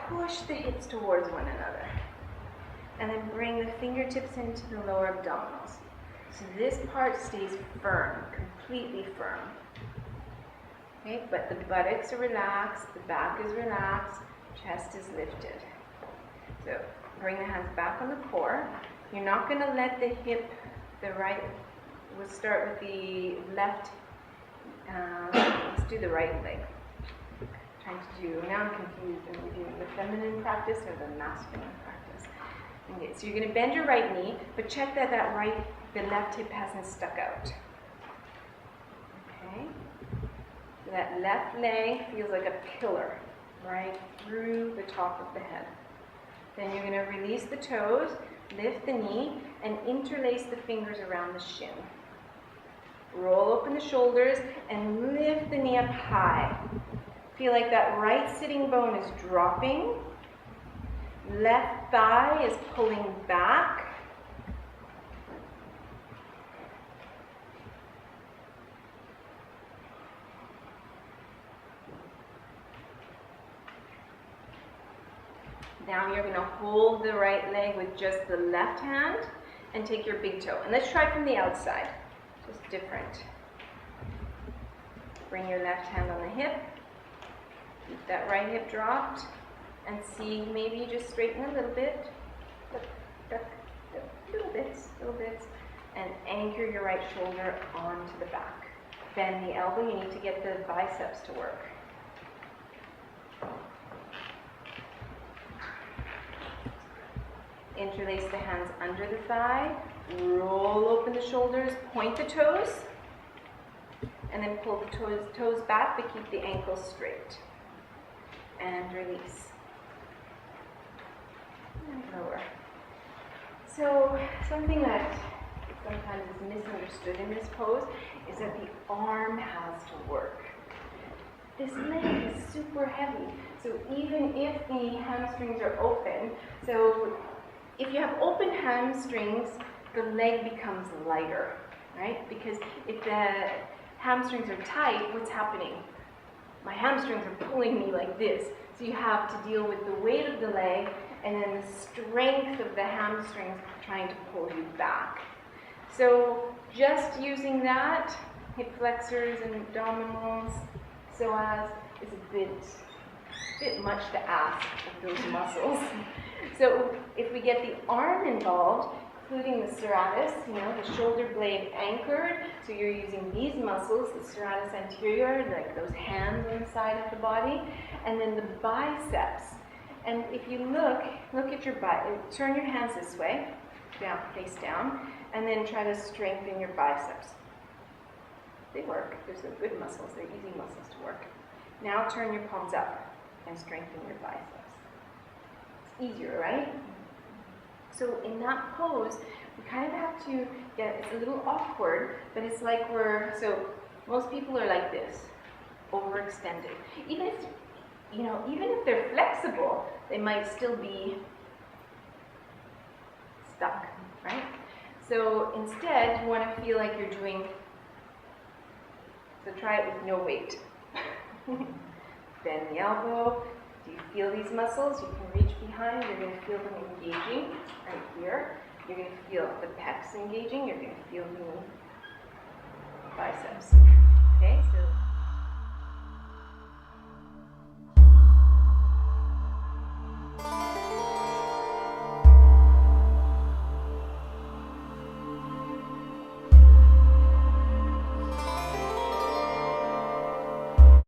push the hips towards one another. And then bring the fingertips into the lower abdominals. So this part stays firm, completely firm. Okay, but the buttocks are relaxed, the back is relaxed, chest is lifted. So bring the hands back on the core. You're not going to let the hip, the right, we'll start with the left, let's do the right leg. Trying to do, now I'm confused, am I doing the feminine practice or the masculine practice? Okay, so you're going to bend your right knee, but check that the left hip hasn't stuck out. Okay, so that left leg feels like a pillar right through the top of the head. Then you're going to release the toes, lift the knee, and interlace the fingers around the shin. Roll open the shoulders and lift the knee up high. Feel like that right sitting bone is dropping. Left thigh is pulling back. Now you're going to hold the right leg with just the left hand and take your big toe. And let's try from the outside, just different. Bring your left hand on the hip. Keep that right hip dropped. And see, maybe you just straighten a little bit. Duck, duck, duck, little bits. And anchor your right shoulder onto the back. Bend the elbow, you need to get the biceps to work. Interlace the hands under the thigh, roll open the shoulders, point the toes, and then pull the toes back, but keep the ankles straight. And release. And lower. So something that sometimes is misunderstood in this pose is that the arm has to work. This leg is super heavy, so even if the hamstrings are open, so if you have open hamstrings, the leg becomes lighter, right? Because if the hamstrings are tight, what's happening? My hamstrings are pulling me like this. So you have to deal with the weight of the leg and then the strength of the hamstrings trying to pull you back. So just using that, hip flexors and abdominals, psoas, is a bit much to ask of those muscles. So if we get the arm involved, including the serratus, the shoulder blade anchored, so you're using these muscles, the serratus anterior, like those hands on the side of the body, and then the biceps. And if you look at your turn your hands this way, down, face down, and then try to strengthen your biceps. They work. They're some good muscles. They're easy muscles to work. Now turn your palms up and strengthen your biceps. It's easier, right? So in that pose, we kind of have to it's a little awkward, but it's like so most people are like this, overextended. Even if they're flexible, they might still be stuck, right? So instead, you want to feel like you're doing, so try it with no weight. Bend the elbow. Do you feel these muscles? You can reach behind. You're going to feel them engaging right here. You're going to feel the pecs engaging. You're going to feel the biceps. Okay, so